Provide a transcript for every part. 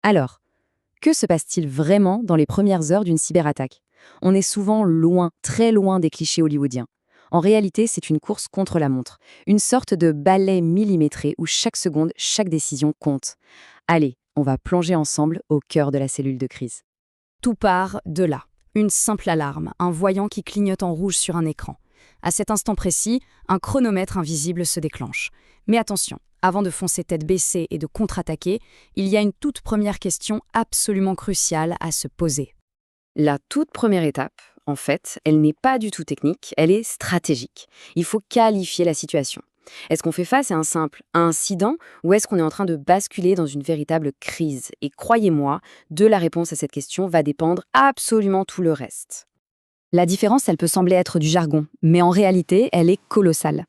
Alors, que se passe-t-il vraiment dans les premières heures d'une cyberattaque? On est souvent loin, très loin des clichés hollywoodiens. En réalité, c'est une course contre la montre, une sorte de ballet millimétré où chaque seconde, chaque décision compte. Allez, on va plonger ensemble au cœur de la cellule de crise. Tout part de là. Une simple alarme, un voyant qui clignote en rouge sur un écran. À cet instant précis, un chronomètre invisible se déclenche. Mais attention, avant de foncer tête baissée et de contre-attaquer, il y a une toute première question absolument cruciale à se poser. La toute première étape, en fait, elle n'est pas du tout technique, elle est stratégique. Il faut qualifier la situation. Est-ce qu'on fait face à un simple incident ou est-ce qu'on est en train de basculer dans une véritable crise? Et croyez-moi, de la réponse à cette question va dépendre absolument tout le reste. La différence, elle peut sembler être du jargon, mais en réalité, elle est colossale.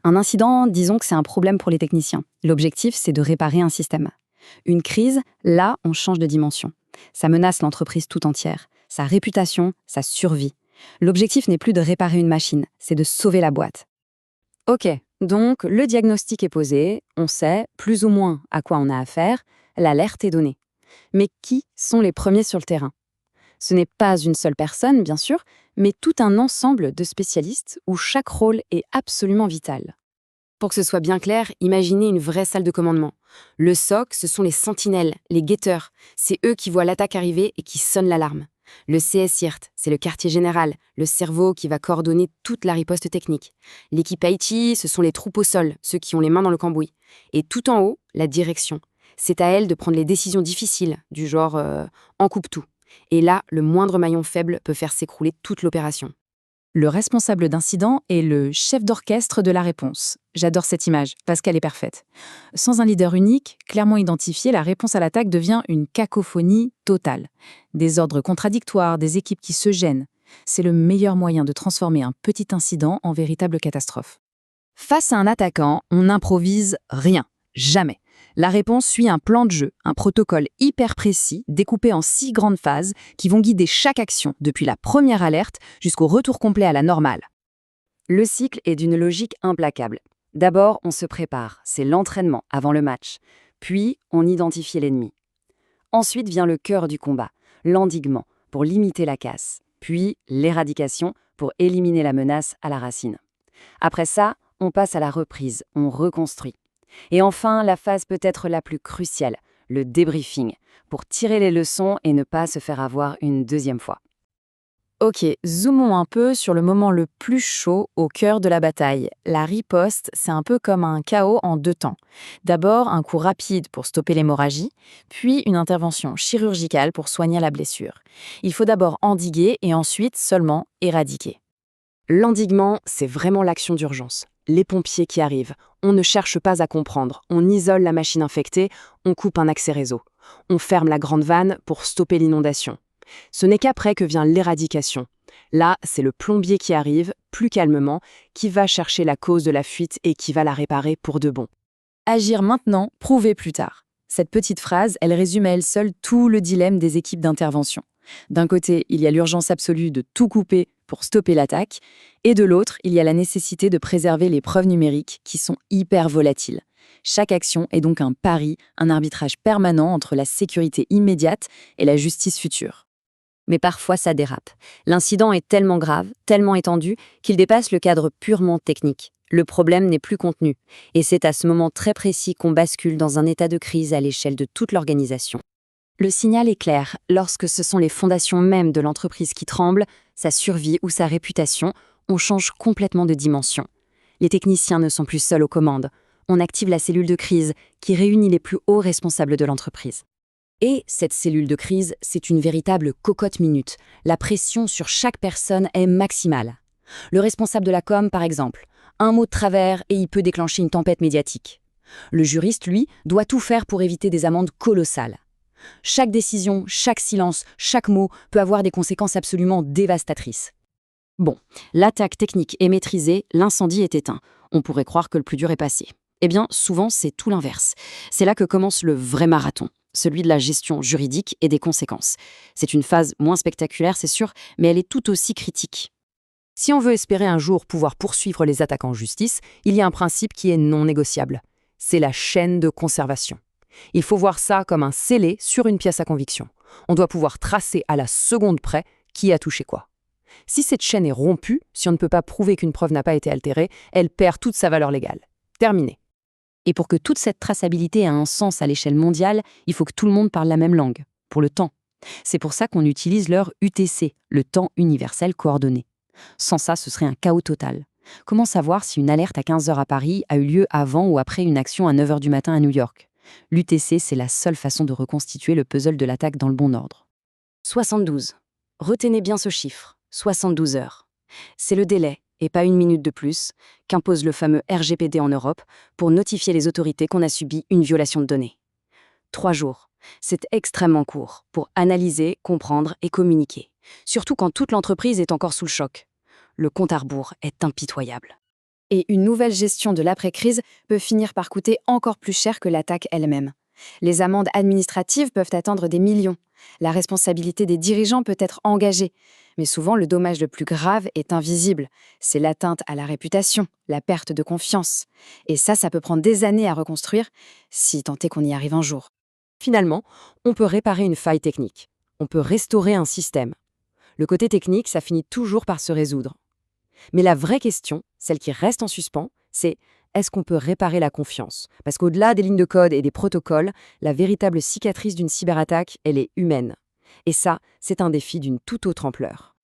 Un incident, disons que c'est un problème pour les techniciens. L'objectif, c'est de réparer un système. Une crise, là, on change de dimension. Ça menace l'entreprise tout entière, sa réputation, sa survie. L'objectif n'est plus de réparer une machine, c'est de sauver la boîte. Ok, donc le diagnostic est posé, on sait plus ou moins à quoi on a affaire, l'alerte est donnée. Mais qui sont les premiers sur le terrain? Ce n'est pas une seule personne, bien sûr, mais tout un ensemble de spécialistes où chaque rôle est absolument vital. Pour que ce soit bien clair, imaginez une vraie salle de commandement. Le SOC, ce sont les sentinelles, les guetteurs. C'est eux qui voient l'attaque arriver et qui sonnent l'alarme. Le CSIRT, c'est le quartier général, le cerveau qui va coordonner toute la riposte technique. L'équipe IT, ce sont les troupes au sol, ceux qui ont les mains dans le cambouis. Et tout en haut, la direction. C'est à elle de prendre les décisions difficiles, du genre en coupe tout. Et là, le moindre maillon faible peut faire s'écrouler toute l'opération. Le responsable d'incident est le chef d'orchestre de la réponse. J'adore cette image, parce qu'elle est parfaite. Sans un leader unique, clairement identifié, la réponse à l'attaque devient une cacophonie totale. Des ordres contradictoires, des équipes qui se gênent. C'est le meilleur moyen de transformer un petit incident en véritable catastrophe. Face à un attaquant, on n'improvise rien. Jamais. La réponse suit un plan de jeu, un protocole hyper précis, découpé en 6 grandes phases qui vont guider chaque action, depuis la première alerte jusqu'au retour complet à la normale. Le cycle est d'une logique implacable. D'abord, on se prépare, c'est l'entraînement avant le match. Puis, on identifie l'ennemi. Ensuite vient le cœur du combat, l'endiguement, pour limiter la casse. Puis, l'éradication, pour éliminer la menace à la racine. Après ça, on passe à la reprise, on reconstruit. Et enfin, la phase peut-être la plus cruciale, le débriefing, pour tirer les leçons et ne pas se faire avoir une deuxième fois. Ok, zoomons un peu sur le moment le plus chaud au cœur de la bataille. La riposte, c'est un peu comme un chaos en 2 temps. D'abord, un coup rapide pour stopper l'hémorragie, puis une intervention chirurgicale pour soigner la blessure. Il faut d'abord endiguer et ensuite seulement éradiquer. L'endiguement, c'est vraiment l'action d'urgence. Les pompiers qui arrivent. On ne cherche pas à comprendre. On isole la machine infectée, on coupe un accès réseau. On ferme la grande vanne pour stopper l'inondation. Ce n'est qu'après que vient l'éradication. Là, c'est le plombier qui arrive, plus calmement, qui va chercher la cause de la fuite et qui va la réparer pour de bon. Agir maintenant, prouver plus tard. Cette petite phrase, elle résume à elle seule tout le dilemme des équipes d'intervention. D'un côté, il y a l'urgence absolue de tout couper pour stopper l'attaque, et de l'autre, il y a la nécessité de préserver les preuves numériques qui sont hyper volatiles. Chaque action est donc un pari, un arbitrage permanent entre la sécurité immédiate et la justice future. Mais parfois, ça dérape. L'incident est tellement grave, tellement étendu, qu'il dépasse le cadre purement technique. Le problème n'est plus contenu, et c'est à ce moment très précis qu'on bascule dans un état de crise à l'échelle de toute l'organisation. Le signal est clair, lorsque ce sont les fondations mêmes de l'entreprise qui tremblent, sa survie ou sa réputation, on change complètement de dimension. Les techniciens ne sont plus seuls aux commandes. On active la cellule de crise qui réunit les plus hauts responsables de l'entreprise. Et cette cellule de crise, c'est une véritable cocotte minute. La pression sur chaque personne est maximale. Le responsable de la com, par exemple, un mot de travers et il peut déclencher une tempête médiatique. Le juriste, lui, doit tout faire pour éviter des amendes colossales. Chaque décision, chaque silence, chaque mot peut avoir des conséquences absolument dévastatrices. Bon, l'attaque technique est maîtrisée, l'incendie est éteint. On pourrait croire que le plus dur est passé. Eh bien, souvent, c'est tout l'inverse. C'est là que commence le vrai marathon, celui de la gestion juridique et des conséquences. C'est une phase moins spectaculaire, c'est sûr, mais elle est tout aussi critique. Si on veut espérer un jour pouvoir poursuivre les attaquants en justice, il y a un principe qui est non négociable. C'est la chaîne de conservation. Il faut voir ça comme un scellé sur une pièce à conviction. On doit pouvoir tracer à la seconde près qui a touché quoi. Si cette chaîne est rompue, si on ne peut pas prouver qu'une preuve n'a pas été altérée, elle perd toute sa valeur légale. Terminé. Et pour que toute cette traçabilité ait un sens à l'échelle mondiale, il faut que tout le monde parle la même langue, pour le temps. C'est pour ça qu'on utilise l'heure UTC, le temps universel coordonné. Sans ça, ce serait un chaos total. Comment savoir si une alerte à 15 heures à Paris a eu lieu avant ou après une action à 9 heures du matin à New York? L'UTC, c'est la seule façon de reconstituer le puzzle de l'attaque dans le bon ordre. 72. Retenez bien ce chiffre, 72 heures. C'est le délai, et pas une minute de plus, qu'impose le fameux RGPD en Europe pour notifier les autorités qu'on a subi une violation de données. 3 jours, c'est extrêmement court pour analyser, comprendre et communiquer, surtout quand toute l'entreprise est encore sous le choc. Le compte à rebours est impitoyable. Et une nouvelle gestion de l'après-crise peut finir par coûter encore plus cher que l'attaque elle-même. Les amendes administratives peuvent atteindre des millions. La responsabilité des dirigeants peut être engagée. Mais souvent, le dommage le plus grave est invisible. C'est l'atteinte à la réputation, la perte de confiance. Et ça peut prendre des années à reconstruire, si tant est qu'on y arrive un jour. Finalement, on peut réparer une faille technique. On peut restaurer un système. Le côté technique, ça finit toujours par se résoudre. Mais la vraie question, celle qui reste en suspens, c'est est-ce qu'on peut réparer la confiance? Parce qu'au-delà des lignes de code et des protocoles, la véritable cicatrice d'une cyberattaque, elle est humaine. Et ça, c'est un défi d'une toute autre ampleur.